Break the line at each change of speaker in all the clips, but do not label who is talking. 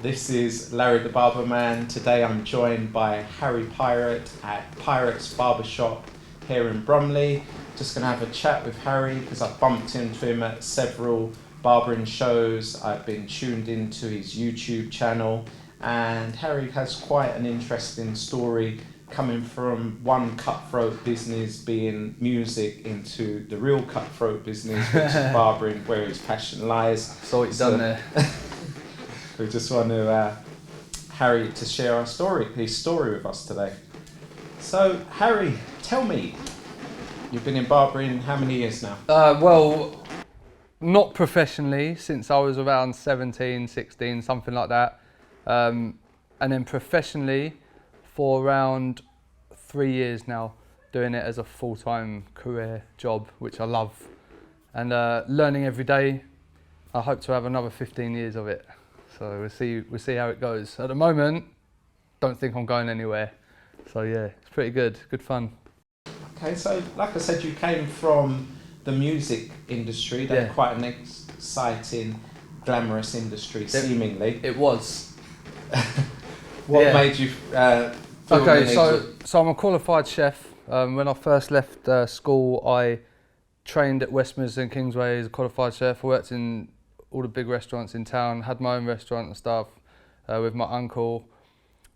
This is Larry the Barber Man. Today I'm joined by Harry Pirate at Pirate's Barbershop here in Bromley. Just going to have a chat with Harry because I've bumped into him at several barbering shows. I've been tuned into his YouTube channel, and Harry has quite an interesting story coming from one cutthroat business being music into the real cutthroat business, which is barbering, where his passion lies.
So what you've done there.
We just want to Harry to share his story with us today. So Harry, tell me, you've been in barbering how many years now?
Well, not professionally, since I was around 17, 16, something like that. And then professionally for around 3 years now, doing it as a full-time career job, which I love. And learning every day. I hope to have another 15 years of it. So we'll see how it goes. At the moment, don't think I'm going anywhere. So yeah, it's pretty good fun.
Okay, so like I said, you came from the music industry. That's quite an exciting, glamorous industry, seemingly.
It was.
What made you feel
okay, so I'm a qualified chef. When I first left school, I trained at Westminster and Kingsway as a qualified chef. I worked in all the big restaurants in town, had my own restaurant and stuff with my uncle,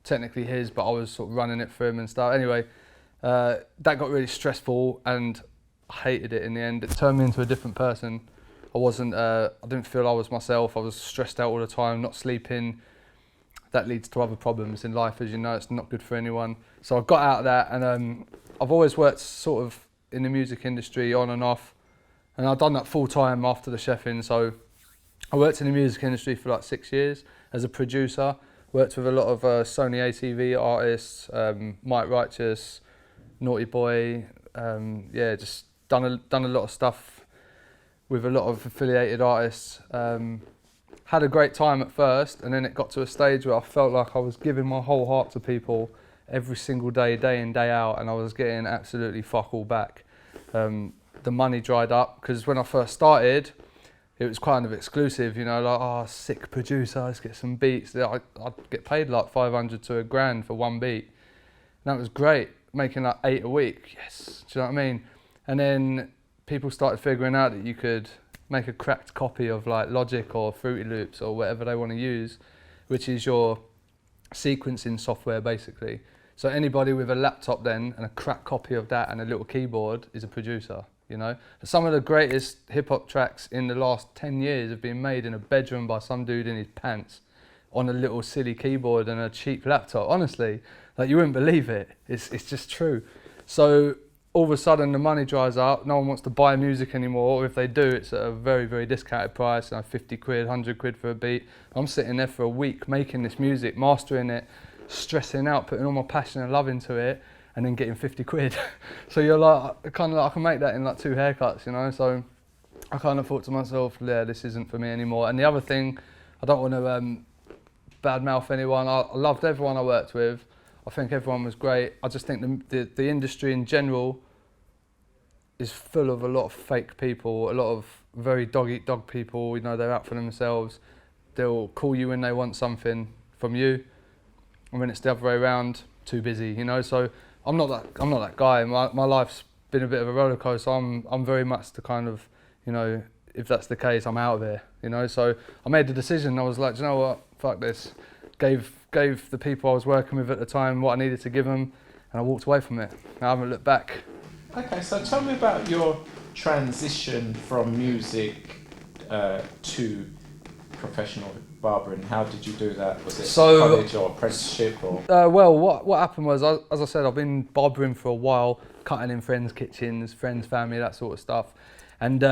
technically his, but I was sort of running it for him and stuff. Anyway, that got really stressful and I hated it in the end. It turned me into a different person. I didn't feel I was myself. I was stressed out all the time, not sleeping. That leads to other problems in life, as you know. It's not good for anyone. So I got out of that, and I've always worked sort of in the music industry on and off, and I've done that full time after the chefing. So I worked in the music industry for like 6 years as a producer. Worked with a lot of Sony ATV artists, Mike Righteous, Naughty Boy. Just done a lot of stuff with a lot of affiliated artists. Had a great time at first, and then it got to a stage where I felt like I was giving my whole heart to people every single day, day in, day out, and I was getting absolutely fuck all back. The money dried up, because when I first started, it was kind of exclusive, you know, like, sick producer, let's get some beats. I'd get paid like 500 to $1,000 for one beat. And that was great, making like 8 a week, yes, do you know what I mean? And then people started figuring out that you could make a cracked copy of like Logic or Fruity Loops or whatever they want to use, which is your sequencing software basically. So anybody with a laptop then and a cracked copy of that and a little keyboard is a producer, you know. Some of the greatest hip hop tracks in the last 10 years have been made in a bedroom by some dude in his pants on a little silly keyboard and a cheap laptop. Honestly, like, you wouldn't believe it. It's just true. So all of a sudden the money dries up, no one wants to buy music anymore, or if they do, it's at a very, very discounted price, 50 quid, 100 quid for a beat. I'm sitting there for a week making this music, mastering it, stressing out, putting all my passion and love into it, and then getting 50 quid. So you're like, kind of like, I can make that in like 2 haircuts, you know? So I kind of thought to myself, yeah, this isn't for me anymore. And the other thing, I don't want to badmouth anyone. I loved everyone I worked with. I think everyone was great. I just think the industry in general is full of a lot of fake people, a lot of very dog-eat-dog people. You know, they're out for themselves. They'll call you when they want something from you, and when it's the other way around, too busy. You know, so I'm not that guy. My life's been a bit of a roller coaster. I'm very much the kind of, you know, if that's the case, I'm out of here. You know, so I made the decision. I was like, do you know what? Fuck this. Gave the people I was working with at the time what I needed to give them, and I walked away from it. I haven't looked back.
Okay, so tell me about your transition from music to professional barbering. How did you do that? Was it college or apprenticeship? Or?
Well, what happened was, as I said, I've been barbering for a while, cutting in friends' kitchens, friends' family, that sort of stuff. And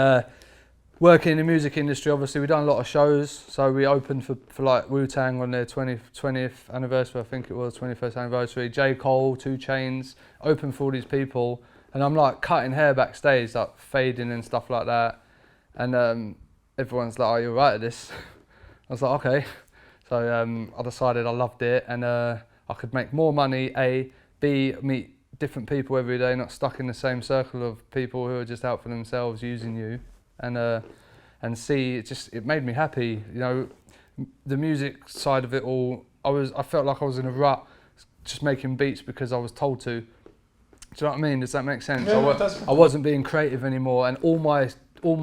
working in the music industry, obviously, we've done a lot of shows. So we opened for like Wu-Tang on their 20th anniversary, I think it was, 21st anniversary. J. Cole, 2 Chainz, opened for all these people. And I'm like cutting hair backstage, like fading and stuff like that. And everyone's like, "Oh, you're right at this." I was like, okay. So I decided I loved it, and I could make more money, A, B, meet different people every day, not stuck in the same circle of people who are just out for themselves using you. And C, it made me happy. You know, the music side of it all, I felt like I was in a rut, just making beats because I was told to. Do you know what I mean? Does that make sense?
Yeah, it does.
I wasn't being creative anymore, and all my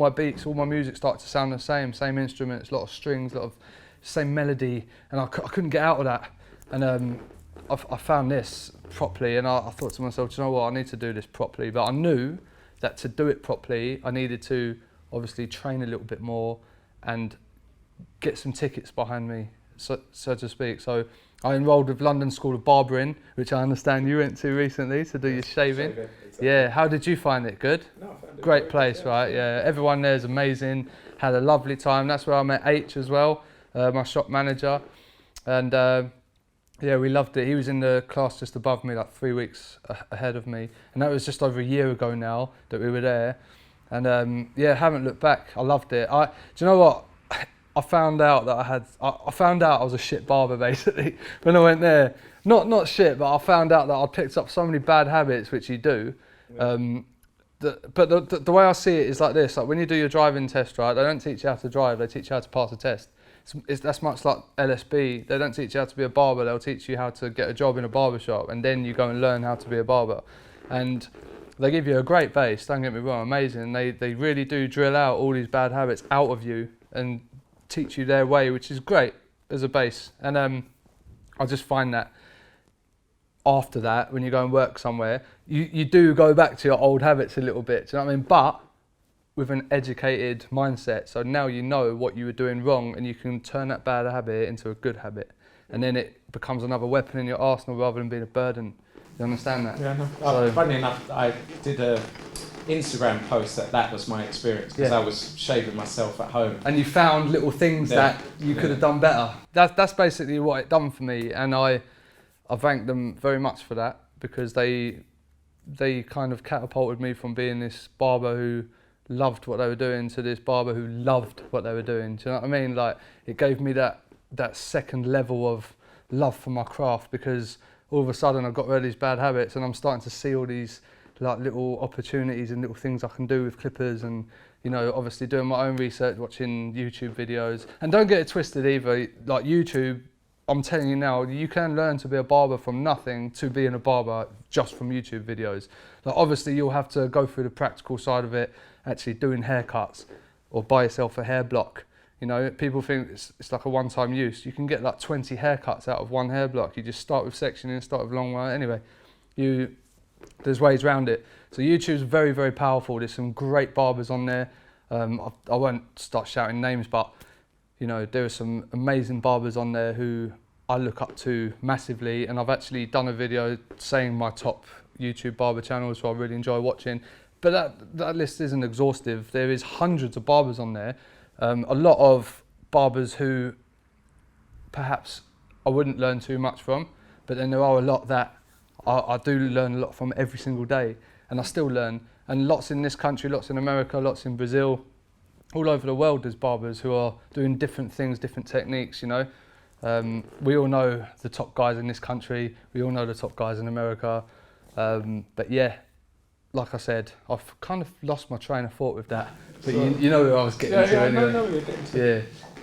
beats, all my music started to sound the same instruments, a lot of strings, a lot of same melody, and I couldn't get out of that. And I found this properly, and I thought to myself, do you know what, I need to do this properly. But I knew that to do it properly, I needed to obviously train a little bit more and get some tickets behind me, so to speak. So I enrolled with London School of Barbering, which I understand you went to recently to do your shaving.
Exactly.
Yeah, how did you find it? Good?
No, I found it
Great
very
place,
good,
right? Yeah, everyone there is amazing. Had a lovely time. That's where I met H as well, my shop manager. And yeah, we loved it. He was in the class just above me, like 3 weeks ahead of me. And that was just over a year ago now that we were there. And yeah, haven't looked back. I loved it. Do you know what? I found out that I found out I was a shit barber basically when I went there. Not shit, but I found out that I picked up so many bad habits, which you do. Yeah. But the way I see it is like this: like when you do your driving test, right? They don't teach you how to drive; they teach you how to pass a test. That's much like LSB. They don't teach you how to be a barber; they'll teach you how to get a job in a barbershop, and then you go and learn how to be a barber. And they give you a great base. Don't get me wrong, amazing. They really do drill out all these bad habits out of you and teach you their way, which is great as a base. And I just find that after that, when you go and work somewhere, you do go back to your old habits a little bit, do you know what I mean? But with an educated mindset. So now you know what you were doing wrong and you can turn that bad habit into a good habit. And then it becomes another weapon in your arsenal rather than being a burden. You understand that?
Yeah, no.
So,
funny enough, I did a Instagram post that was my experience because I was shaving myself at home.
And you found little things that you could have done better. That's basically what it done for me, and I thank them very much for that, because they kind of catapulted me from being this barber who loved what they were doing to this barber who loved what they were doing. Do you know what I mean? Like, it gave me that second level of love for my craft, because all of a sudden I've got rid of these bad habits and I'm starting to see all these like little opportunities and little things I can do with clippers, and you know, obviously doing my own research, watching YouTube videos. And don't get it twisted either, like YouTube, I'm telling you now, you can learn to be a barber from nothing to being a barber just from YouTube videos. Like, obviously you'll have to go through the practical side of it, actually doing haircuts or buy yourself a hair block. You know, people think it's like a one-time use. You can get like 20 haircuts out of one hair block. You just start with sectioning, start with long one. Anyway, there's ways around it. So YouTube's very, very powerful. There's some great barbers on there. I won't start shouting names, but you know, there are some amazing barbers on there who I look up to massively, and I've actually done a video saying my top YouTube barber channels who I really enjoy watching. But that list isn't exhaustive. There is hundreds of barbers on there. A lot of barbers who perhaps I wouldn't learn too much from, but then there are a lot that I do learn a lot from every single day, and I still learn. And lots in this country, lots in America, lots in Brazil, all over the world there's barbers who are doing different things, different techniques, you know. We all know the top guys in this country, we all know the top guys in America, but yeah, like I said, I've kind of lost my train of thought with that, but you know where I was getting to anyway.
No, you're getting to.
Yeah.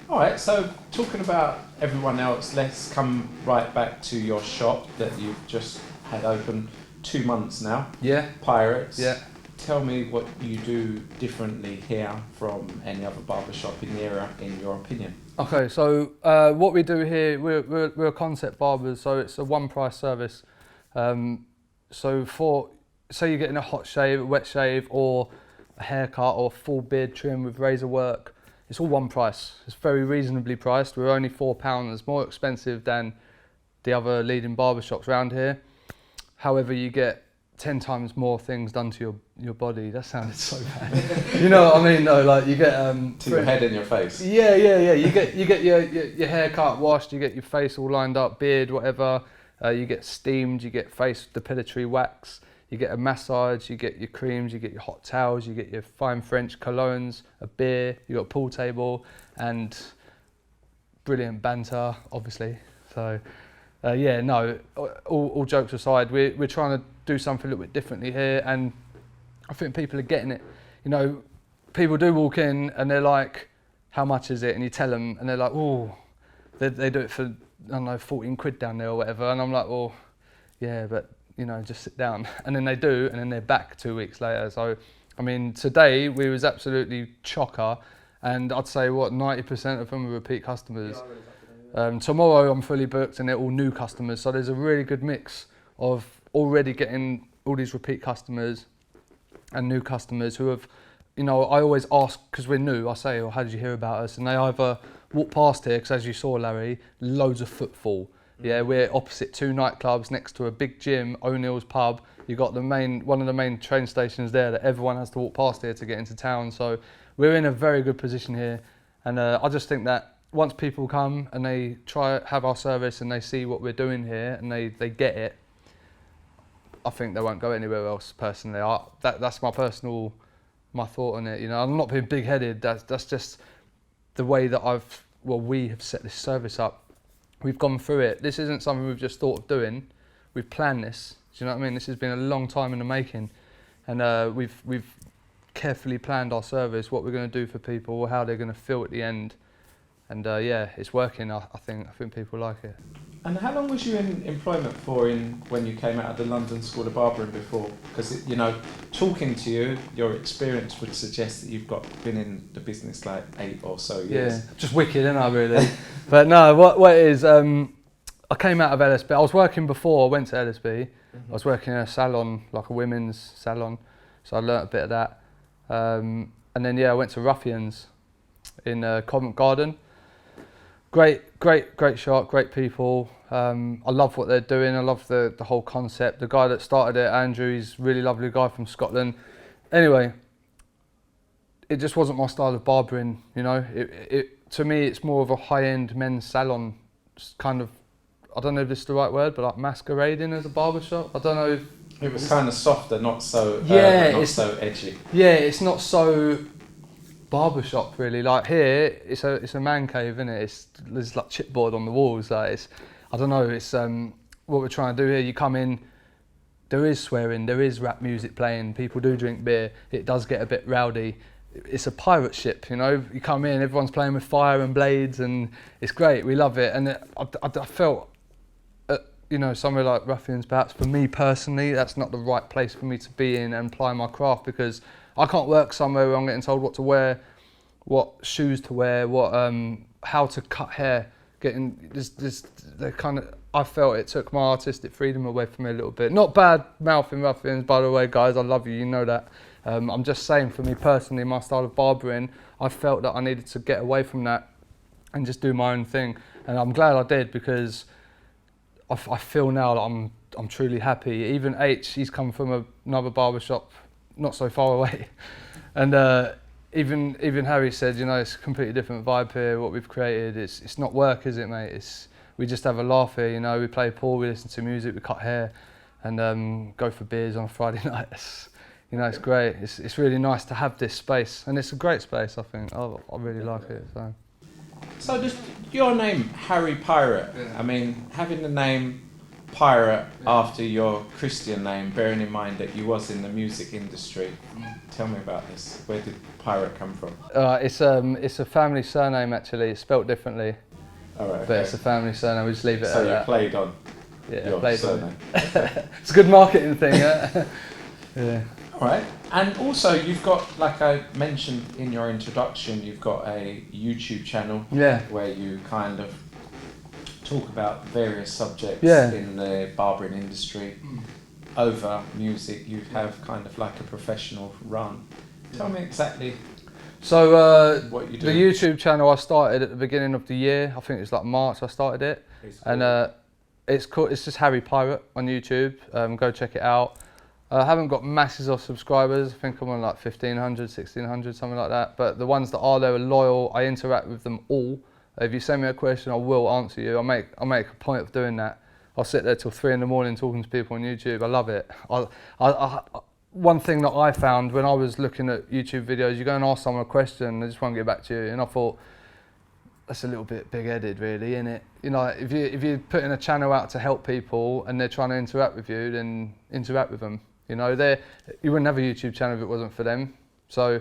All right, so talking about everyone else, let's come right back to your shop that you've just had open 2 months now.
Yeah.
Pirates.
Yeah.
Tell me what you do differently here from any other barbershop in the area, in your opinion.
Okay, so what we do here, we're a concept barbers, so it's a one price service. So say you're getting a hot shave, a wet shave, or a haircut, or a full beard trim with razor work, it's all one price. It's very reasonably priced. We're only £4, more expensive than the other leading barbershops around here. However, you get 10 times more things done to your body. That sounded so bad. You know what I mean? No, like you get
to your head and your face.
Yeah. You get your haircut washed. You get your face all lined up, beard, whatever. You get steamed. You get face depilatory wax. You get a massage. You get your creams. You get your hot towels. You get your fine French colognes, a beer. You got a pool table, and brilliant banter, obviously. So. Yeah, no, all jokes aside, we're trying to do something a little bit differently here, and I think people are getting it. You know, people do walk in and they're like, how much is it? And you tell them and they're like, oh, they do it for, I don't know, 14 quid down there or whatever. And I'm like, well, yeah, but, you know, just sit down. And then they do, and then they're back 2 weeks later. So, I mean, today we was absolutely chocker. And I'd say, 90% of them are repeat customers. Tomorrow I'm fully booked and they're all new customers. So there's a really good mix of already getting all these repeat customers and new customers who have, you know, I always ask, because we're new, I say, well, how did you hear about us? And they either walk past here, because as you saw, Larry, loads of footfall. Yeah, we're opposite 2 nightclubs next to a big gym, O'Neill's pub. You've got one of the main train stations there that everyone has to walk past here to get into town. So we're in a very good position here. And I just think that once people come and they have our service and they see what we're doing here and they get it, I think they won't go anywhere else personally. That's my thought on it. You know, I'm not being big-headed. That's just the way that we have set this service up. We've gone through it. This isn't something we've just thought of doing. We've planned this. Do you know what I mean? This has been a long time in the making, and we've carefully planned our service, what we're going to do for people, how they're going to feel at the end, and yeah, it's working. I think people like it.
And how long was you in employment for when you came out of the London School of Barbering before? Because, you know, talking to you, your experience would suggest that you've been in the business like 8 or so years.
Yeah, just wicked, isn't I, really? But no, what it is, I came out of LSB. I was working before I went to LSB. Mm-hmm. I was working in a salon, like a women's salon. So I learnt a bit of that. And then, yeah, I went to Ruffians in Covent Garden. Great shop, great people. I love what they're doing. I love the whole concept. The guy that started it, Andrew, he's a really lovely guy from Scotland. Anyway, it just wasn't my style of barbering, you know. To me, it's more of a high-end men's salon, kind of, I don't know if this is the right word, but like masquerading as a barbershop. I don't know if...
It was kind of softer, not so not so edgy.
Yeah, it's not so barbershop really. Like here, it's a man cave, isn't it? There's like chipboard on the walls. Like I don't know. It's what we're trying to do here. You come in, there is swearing, there is rap music playing. People do drink beer. It does get a bit rowdy. It's a pirate ship, you know. You come in, everyone's playing with fire and blades, and it's great. We love it, and I felt. You know, somewhere like Ruffians, perhaps for me personally, that's not the right place for me to be in and apply my craft, because I can't work somewhere where I'm getting told what to wear, what shoes to wear, how to cut hair. I felt it took my artistic freedom away from me a little bit. Not bad mouthing Ruffians, by the way, guys. I love you. You know that. I'm just saying, for me personally, my style of barbering, I felt that I needed to get away from that and just do my own thing, and I'm glad I did, because I feel now that I'm truly happy. Even H, he's come from another barbershop not so far away, and even Harry said, you know, it's a completely different vibe here. What we've created, it's not work, is it, mate? We just have a laugh here. You know, we play pool, we listen to music, we cut hair, and go for beers on a Friday night. You know, it's great. It's really nice to have this space, and it's a great space. I think I really like it.
So just your name, Harry Pirate. Yeah. I mean, having the name Pirate after your Christian name, bearing in mind that you was in the music industry. Tell me about this. Where did Pirate come from?
It's a family surname actually. It's spelt differently.
All right.
But okay. It's a family surname. We just leave it
so
at
you
that.
played on your surname.
It's a good marketing thing, yeah. Yeah.
All right. And also, you've got, like I mentioned in your introduction, you've got a YouTube channel where you kind of talk about various subjects in the barbering industry. Over music, you have kind of like a professional run. Tell me exactly what you do.
The YouTube channel I started at the beginning of the year. I think it was like March I started it. And it's just Harry Pirate on YouTube. Go check it out. I haven't got masses of subscribers. I think I'm on like 1,500, 1,600, something like that. But the ones that are there are loyal. I interact with them all. If you send me a question, I will answer you. I make a point of doing that. I'll sit there till 3 a.m. talking to people on YouTube. I love it. One thing that I found when I was looking at YouTube videos, you go and ask someone a question, they just won't get back to you. And I thought, that's a little bit big-headed, really, isn't it? You know, if you're putting a channel out to help people and they're trying to interact with you, then interact with them. You know, you wouldn't have a YouTube channel if it wasn't for them. So,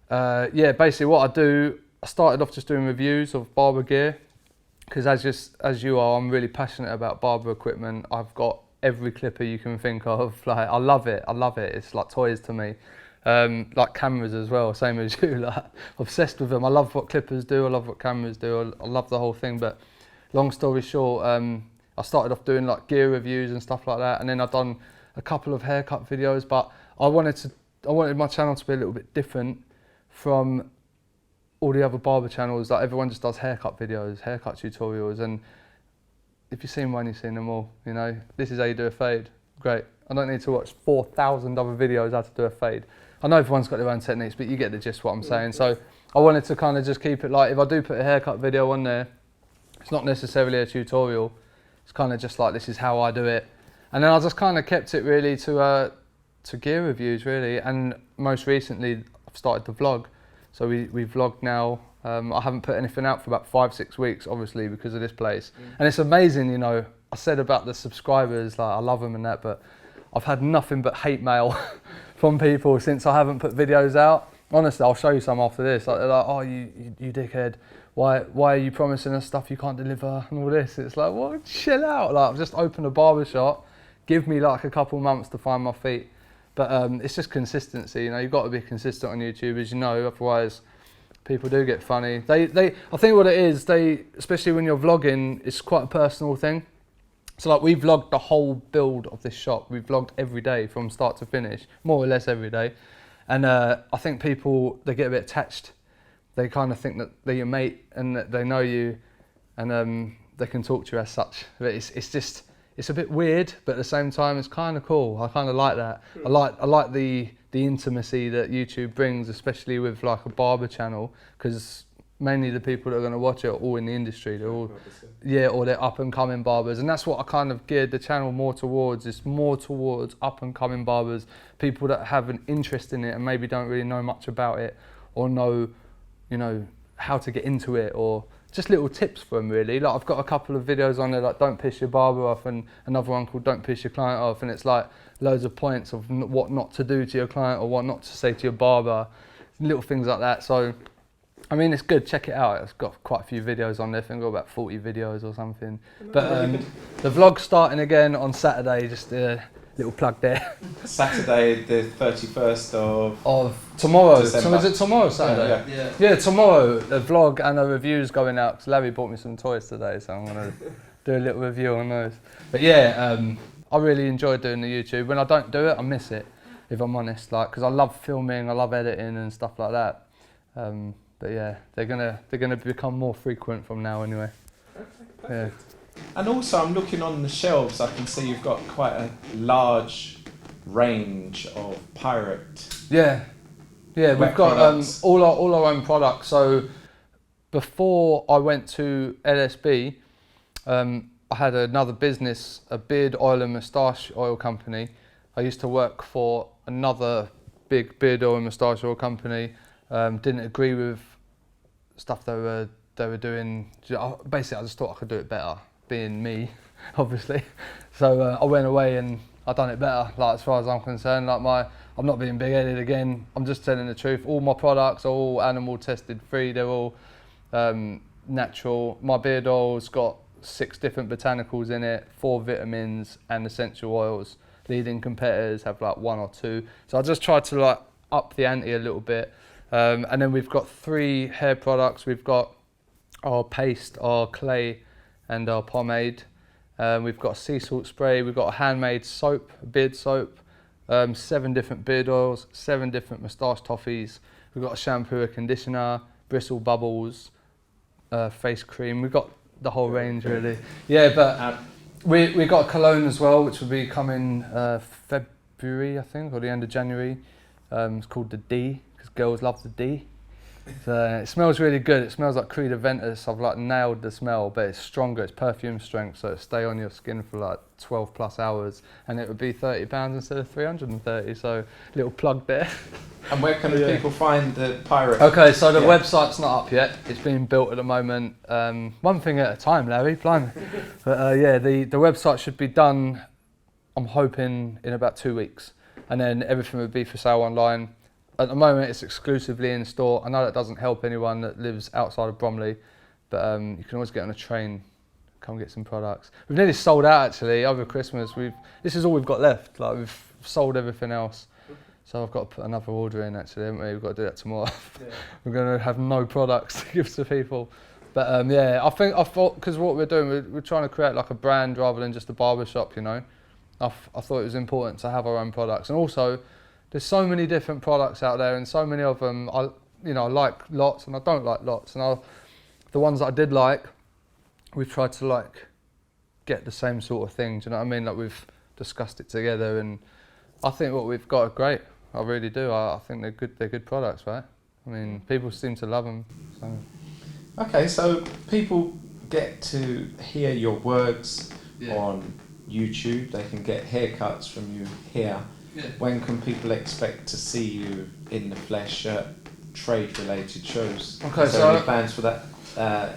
yeah, basically what I do, I started off just doing reviews of barber gear. because as you are, I'm really passionate about barber equipment. I've got every clipper you can think of. Like, I love it. It's like toys to me. Like cameras as well, same as you. Like, obsessed with them. I love what clippers do. I love what cameras do. I love the whole thing. But long story short, I started off doing like gear reviews and stuff like that, and then I've done a couple of haircut videos. But I wanted my channel to be a little bit different from all the other barber channels. Like, everyone just does haircut videos, haircut tutorials, and if you've seen one, you've seen them all. You know, this is how you do a fade. Great. I don't need to watch 4,000 other videos how to do a fade. I know everyone's got their own techniques, but you get the gist what I'm saying. So I wanted to kind of just keep it like, if I do put a haircut video on there, it's not necessarily a tutorial. It's kind of just like, this is how I do it. And then I just kind of kept it really to gear reviews really. And most recently I've started to vlog. So we vlog now. I haven't put anything out for about 5-6 weeks, obviously, because of this place. And it's amazing, you know, I said about the subscribers, like I love them and that, but I've had nothing but hate mail from people since I haven't put videos out. Honestly, I'll show you some after this. Like, they're like, oh, you dickhead. Why are you promising us stuff you can't deliver and all this? It's like, well, chill out. Like, I've just opened a barbershop. Give me like a couple months to find my feet. But it's just consistency, you know, you've got to be consistent on YouTube, as you know, otherwise people do get funny. I think what it is, especially when you're vlogging, it's quite a personal thing. So like, we vlogged the whole build of this shop. We vlogged every day from start to finish, more or less every day. And I think people, they get a bit attached. They kind of think that they're your mate and that they know you, and they can talk to you as such. But it's a bit weird, but at the same time, it's kind of cool. I kind of like that. I like the intimacy that YouTube brings, especially with like a barber channel, because mainly the people that are going to watch it are all in the industry. They're all, or they're up and coming barbers, and that's what I kind of geared the channel more towards. It's more towards up and coming barbers, people that have an interest in it and maybe don't really know much about it, or know, you know, how to get into it, or just little tips for them really. Like, I've got a couple of videos on there like don't piss your barber off, and another one called don't piss your client off, and it's like loads of points of what not to do to your client or what not to say to your barber, little things like that. So I mean, it's good, check it out. It's got quite a few videos on there. I think I've got about 40 videos or something. But the vlog's starting again on Saturday, just a little plug there.
Saturday the 31st
of tomorrow.
December.
So is it tomorrow, Saturday? Yeah, tomorrow, the vlog and the review's going out, because Larry bought me some toys today, so I'm going to do a little review on those. But yeah, I really enjoy doing the YouTube. When I don't do it, I miss it, if I'm honest, like, because I love filming, I love editing and stuff like that. But yeah, they're gonna become more frequent from now anyway.
Okay, yeah. And also, I'm looking on the shelves. I can see you've got quite a large range of pirate.
Yeah, we've got all our own products. So before I went to LSB, I had another business, a beard oil and moustache oil company. I used to work for another big beard oil and moustache oil company. Didn't agree with stuff they were doing. Basically, I just thought I could do it better, being me, obviously. So I went away and I done it better. Like, as far as I'm concerned, like I'm not being big-headed again. I'm just telling the truth. All my products are all animal tested free. They're all natural. My beard oil's got 6 different botanicals in it, 4 vitamins and essential oils. Leading competitors have like 1 or 2. So I just tried to like up the ante a little bit. And then we've got 3 hair products. We've got our paste, our clay, and our pomade. We've got a sea salt spray. We've got a handmade soap, beard soap, 7 different beard oils, 7 different moustache toffees. We've got a shampoo, a conditioner, bristle bubbles, face cream. We've got the whole range really. Yeah, but we got a cologne as well, which will be coming February, I think, or the end of January. It's called the D. Girls love the D. So it smells really good. It smells like Creed Aventus. I've like nailed the smell, but it's stronger. It's perfume strength, so it'll stay on your skin for like 12 plus hours, and it would be £30 instead of 330. So little plug there.
And where can people find the pirate?
Okay, so the website's not up yet. It's being built at the moment. One thing at a time, Larry. Blimey. But yeah, the website should be done, I'm hoping, in about 2 weeks, and then everything would be for sale online. At the moment, it's exclusively in store. I know that doesn't help anyone that lives outside of Bromley, But you can always get on a train, come get some products. We've nearly sold out actually over Christmas. This is all we've got left. Like we've sold everything else. So I've got to put another order in actually, haven't we? We've got to do that tomorrow. Yeah. We're going to have no products to give to people. But yeah, I thought, because what we're doing, we're trying to create like a brand rather than just a barbershop, you know. I thought it was important to have our own products. And also, there's so many different products out there and so many of them, I like lots and I don't like lots. And the ones that I did like, we've tried to like get the same sort of thing, do you know what I mean? Like we've discussed it together and I think what we've got are great. I really do. I think they're good products, right? I mean, people seem to love them. So.
Okay, so people get to hear your works on YouTube. They can get haircuts from you here. Yeah. When can people expect to see you in the flesh at trade-related shows? Okay, Is there any plans for that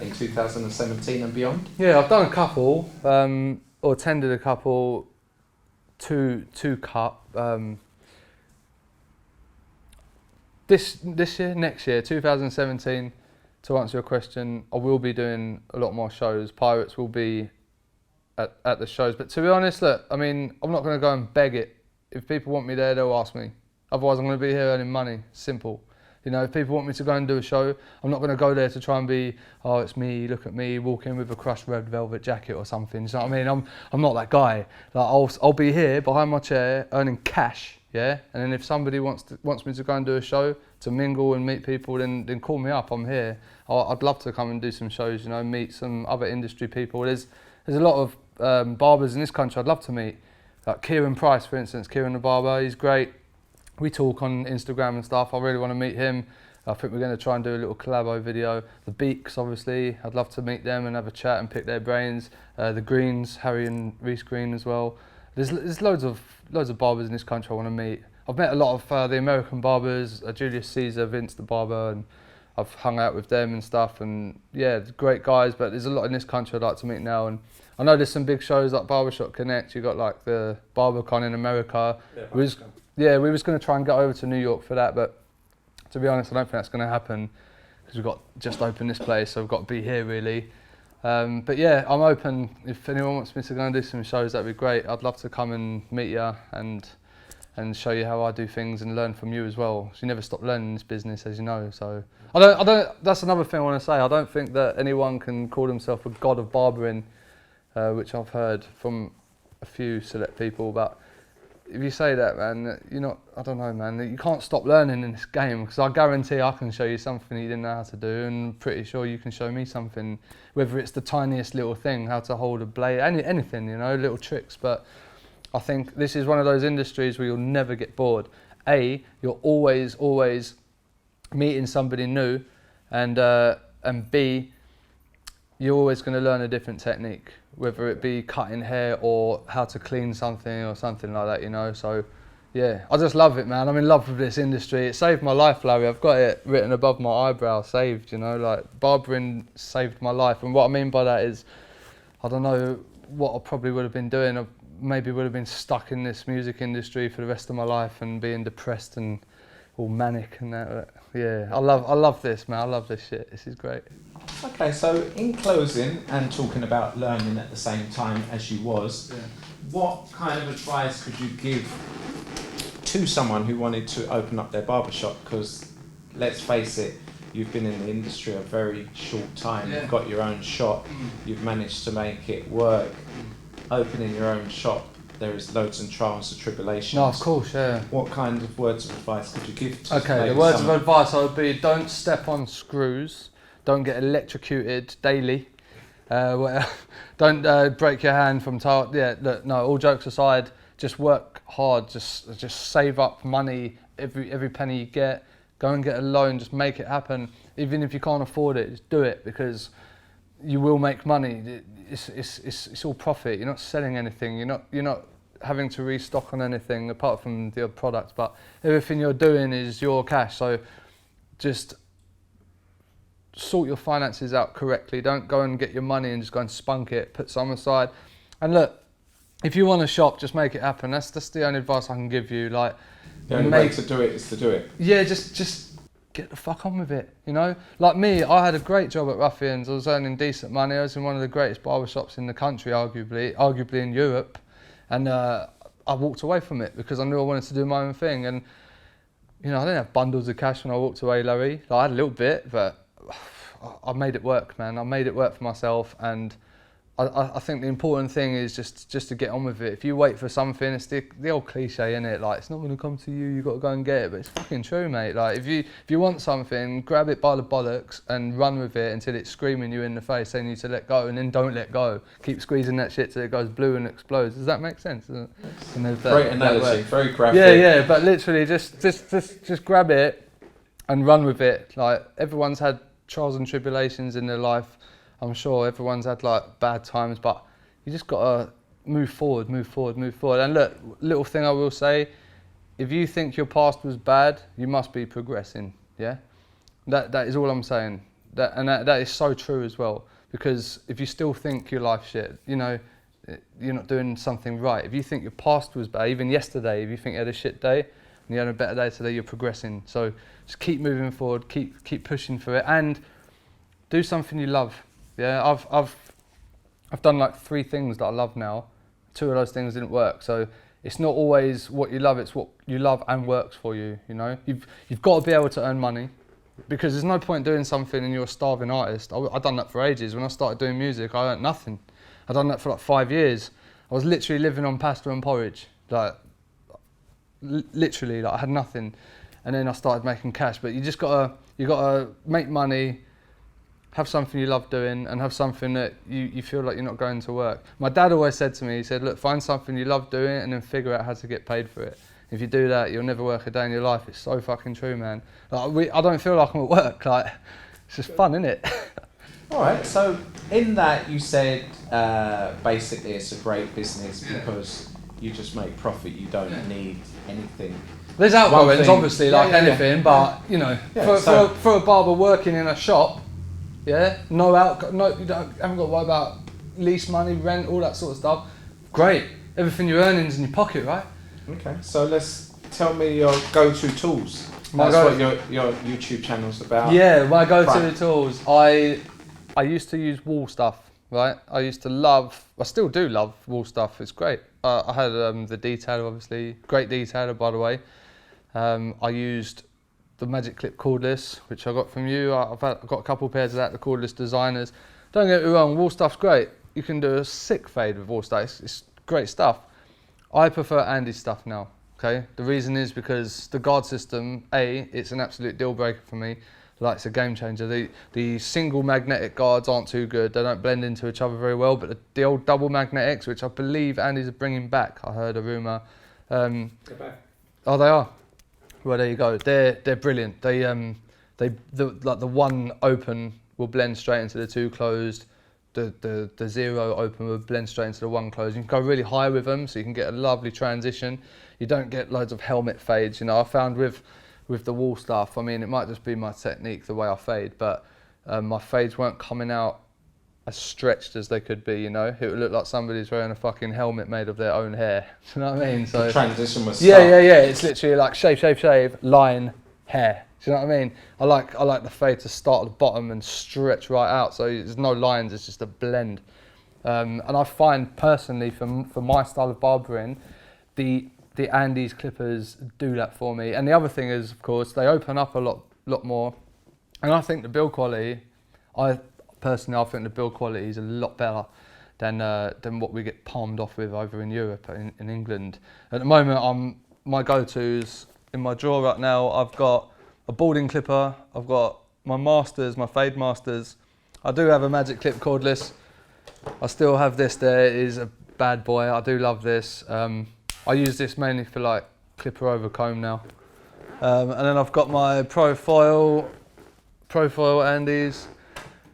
in 2017 and beyond?
Yeah, I've done a couple, or attended a couple. Two cut. This year, next year, 2017. To answer your question, I will be doing a lot more shows. Pirates will be at the shows. But to be honest, look, I mean, I'm not going to go and beg it. If people want me there, they'll ask me. Otherwise, I'm going to be here earning money. Simple. You know, if people want me to go and do a show, I'm not going to go there to try and be, oh, it's me, look at me, walk in with a crushed red velvet jacket or something. You know what I mean? I'm not that guy. Like, I'll be here behind my chair earning cash, yeah? And then if somebody wants me to go and do a show, to mingle and meet people, then call me up, I'm here. I'd love to come and do some shows, you know, meet some other industry people. There's a lot of barbers in this country I'd love to meet. Like Kieran Price, for instance, Kieran the barber, he's great. We talk on Instagram and stuff. I really want to meet him. I think we're going to try and do a little collabo video. The Beaks, obviously, I'd love to meet them and have a chat and pick their brains. The Greens, Harry and Reese Green as well. There's loads of barbers in this country I want to meet. I've met a lot of the American barbers, Julius Caesar, Vince the barber, and I've hung out with them and stuff. And yeah, great guys. But there's a lot in this country I'd like to meet now. And I know there's some big shows like Barbershop Connect. You got like the BarberCon in America. Yeah, we was going to try and get over to New York for that, but to be honest, I don't think that's going to happen because we've got just opened this place, so we've got to be here really. But yeah, I'm open. If anyone wants me to go and do some shows, that'd be great. I'd love to come and meet you and show you how I do things and learn from you as well. So you never stop learning in this business, as you know. So I don't. That's another thing I want to say. I don't think that anyone can call themselves a god of barbering, which I've heard from a few select people, but if you say that, man, you're not, I don't know, man, you can't stop learning in this game because I guarantee I can show you something you didn't know how to do and I'm pretty sure you can show me something, whether it's the tiniest little thing, how to hold a blade, anything, you know, little tricks. But I think this is one of those industries where you'll never get bored. A, you're always meeting somebody new, and B, you're always going to learn a different technique, whether it be cutting hair or how to clean something or something like that, you know. So yeah, I just love it, man. I'm in love with this industry. It saved my life, Larry. I've got it written above my eyebrow, saved, you know, like barbering saved my life. And what I mean by that is, I don't know what I probably would have been doing. I maybe would have been stuck in this music industry for the rest of my life and being depressed and all manic and that. But yeah, I love this, man. I love this shit. This is great.
Okay, so in closing and talking about learning at the same time as you was, what kind of advice could you give to someone who wanted to open up their barbershop? Because let's face it, you've been in the industry a very short time, you've got your own shop, you've managed to make it work. Opening your own shop, there is loads and trials and tribulations.
No, of course, yeah.
What kind of words of advice could you give to
Okay, the words of advice would be don't step on screws, don't get electrocuted daily, don't break your hand from no, all jokes aside, just work hard, just save up money, every penny you get, go and get a loan, just make it happen. Even if you can't afford it, just do it because you will make money. It's all profit. You're not selling anything. You're not having to restock on anything apart from the product. But everything you're doing is your cash. So just sort your finances out correctly. Don't go and get your money and just go and spunk it. Put some aside. And look, if you want to shop, just make it happen. That's the only advice I can give you. Like,
the only way to do it is to do it.
Yeah, just get the fuck on with it, you know? Like me, I had a great job at Ruffians. I was earning decent money. I was in one of the greatest barbershops in the country, arguably in Europe. And I walked away from it because I knew I wanted to do my own thing. And, you know, I didn't have bundles of cash when I walked away, Larry. Like, I had a little bit, but I made it work, man. I made it work for myself. And I think the important thing is just to get on with it. If you wait for something, it's the old cliche, innit? Like, it's not going to come to you, you've got to go and get it. But it's fucking true, mate. Like, if you want something, grab it by the bollocks and run with it until it's screaming you in the face, telling you to let go, and then don't let go. Keep squeezing that shit till it goes blue and explodes. Does that make sense?
Great analogy, very graphic.
Yeah, but literally just grab it and run with it. Like, everyone's had trials and tribulations in their life. I'm sure everyone's had like bad times, but you just gotta move forward. And look, little thing I will say, if you think your past was bad, you must be progressing, yeah? That is all I'm saying. That is so true as well, because if you still think your life's shit, you know, you're not doing something right. If you think your past was bad, even yesterday, if you think you had a shit day, and you had a better day today, you're progressing. So just keep moving forward, keep pushing for it, and do something you love. Yeah, I've done like 3 things that I love now. 2 of those things didn't work. So it's not always what you love, it's what you love and works for you, you know? You've got to be able to earn money, because there's no point doing something and you're a starving artist. I've done that for ages. When I started doing music, I earned nothing. I've done that for like 5 years. I was literally living on pasta and porridge. Like, literally, like I had nothing. And then I started making cash. But you gotta make money, have something you love doing, and have something that you feel like you're not going to work. My dad always said to me, he said, look, find something you love doing and then figure out how to get paid for it. If you do that, you'll never work a day in your life. It's so fucking true, man. Like, I don't feel like I'm at work. Like, it's just fun, isn't it?
All right, so in that you said basically it's a great business because you just make profit, you don't need anything.
There's outgoings, obviously, like anything, but, you know, for a barber working in a shop, yeah, you haven't got to worry about lease money, rent, all that sort of stuff. Great, everything you're earning is in your pocket, right?
Okay, so tell me your go-to tools. That's what your YouTube channel's about. Yeah,
my go-to tools. I used to use wool stuff, right? I still do love wool stuff. It's great. I had the detailer, obviously, great detailer, by the way. I used the Magic Clip cordless, which I got from you. I've got a couple of pairs of that, the cordless designers. Don't get me wrong, wool stuff's great. You can do a sick fade with wool stuff. It's great stuff. I prefer Andy's stuff now, okay? The reason is because the guard system, it's an absolute deal breaker for me. Like, it's a game changer. The single magnetic guards aren't too good. They don't blend into each other very well, but the old double magnetics, which I believe Andy's are bringing back, I heard a rumour.
They're back.
Oh, they are? Well, there you go. They're brilliant. The one open will blend straight into the 2 closed. The 0 open will blend straight into the 1 closed. You can go really high with them, so you can get a lovely transition. You don't get loads of helmet fades. You know, I found with the wool stuff, I mean, it might just be my technique, the way I fade, but my fades weren't coming out as stretched as they could be, you know? It would look like somebody's wearing a fucking helmet made of their own hair. Do you know what I mean? So
the transition was
yeah. It's literally like shave, line, hair. Do you know what I mean? I like the fade to start at the bottom and stretch right out, so there's no lines, it's just a blend. And I find personally, for my style of barbering, the Andy's clippers do that for me. And the other thing is, of course, they open up a lot more. And I think the build quality, I think the build quality is a lot better than what we get palmed off with over in Europe, in England. At the moment, my go-tos in my drawer right now, I've got a balding clipper, I've got my masters, my fade masters. I do have a Magic Clip cordless. I still have this there. It is a bad boy. I do love this. I use this mainly for like clipper over comb now. And then I've got my profile Andes,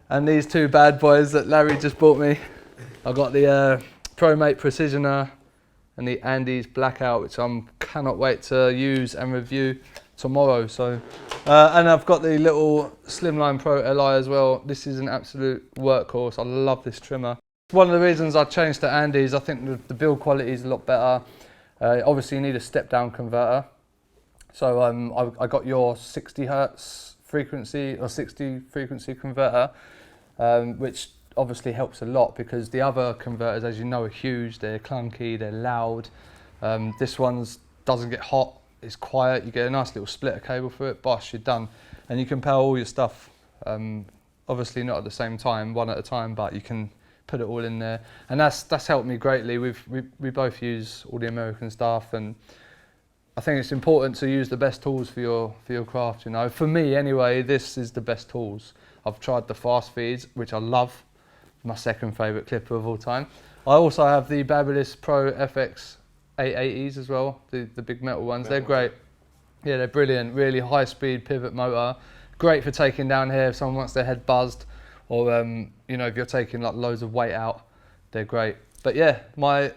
and these 2 bad boys that Larry just bought me. I've got the ProMate Precisioner and the Andes Blackout, which I cannot wait to use and review tomorrow. So, and I've got the little Slimline Pro Li as well. This is an absolute workhorse. I love this trimmer. One of the reasons I changed to Andes, I think the build quality is a lot better. Obviously you need a step down converter. So I got your 60 hertz frequency or 60 frequency converter, which obviously helps a lot because the other converters, as you know, are huge. They're clunky, they're loud. This one's doesn't get hot. It's quiet. You get a nice little splitter cable for it. Bosh, you're done, and you can power all your stuff. Obviously not at the same time, one at a time, but you can put it all in there, and that's helped me greatly. We both use all the American stuff, and I think it's important to use the best tools for your craft. You know, for me anyway, this is the best tools. I've tried the fast feeds, which I love. My second favourite clipper of all time. I also have the Barber Pro FX 880s as well, the big metal ones. They're great. Yeah, they're brilliant. Really high speed pivot motor. Great for taking down hair if someone wants their head buzzed, or you know, if you're taking like loads of weight out, they're great. But yeah, my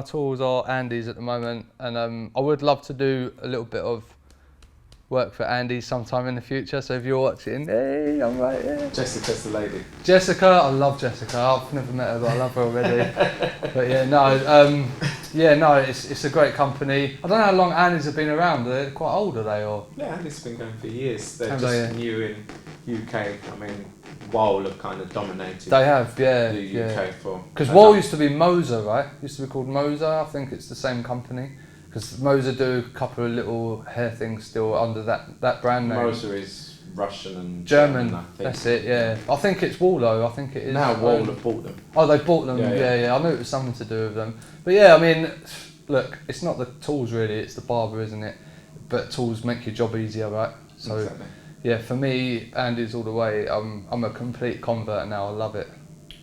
tools are Andy's at the moment, and I would love to do a little bit of work for Andy sometime in the future. So if you're watching, hey, I'm right here.
Jessica's the lady.
Jessica, I love Jessica. I've never met her, but I love her already. But yeah, no, it's a great company. I don't know how long Andy's have been around. They're quite old, are they? Or
Yeah, Andy's been going for years. They're
Have
just
they, yeah?
new in UK. I mean, Wall have kind of dominated
they have, yeah.
the UK for.
Because Wall used to be Moser, right? Used to be called Moser. I think it's the same company. Because Moser do a couple of little hair things still under that brand name.
Moser is Russian and
German,
I think.
that's it, yeah. I think it's Wall though, I think it is.
Now Wall have bought them.
Oh, they bought them,
Yeah.
yeah. I knew it was something to do with them. But yeah, I mean, look, it's not the tools really, it's the barber, isn't it? But tools make your job easier, right? So
Exactly.
yeah, for me, Andy's all the way. I'm a complete convert now, I love it.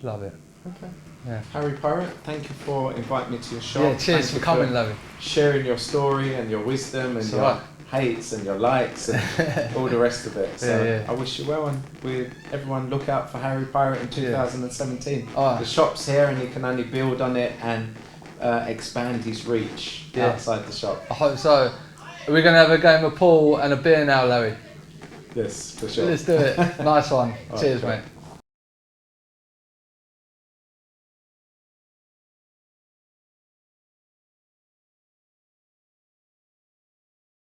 Love it.
Okay.
Yeah.
Harry Pirate, thank you for inviting me to your shop.
Yeah, cheers
Thank
for
you
coming, Larry.
sharing your story and your wisdom and
It's
your
alright.
hates and your likes and all the rest of it. So
Yeah.
I wish you well, and with everyone look out for Harry Pirate in 2017.
Alright.
The shop's here, and he can only build on it and expand his reach outside the shop.
I hope so. We're going to have a game of pool and a beer now, Larry.
Yes, for sure.
Let's do it. Nice one.
Alright,
Cheers,
sure.
mate.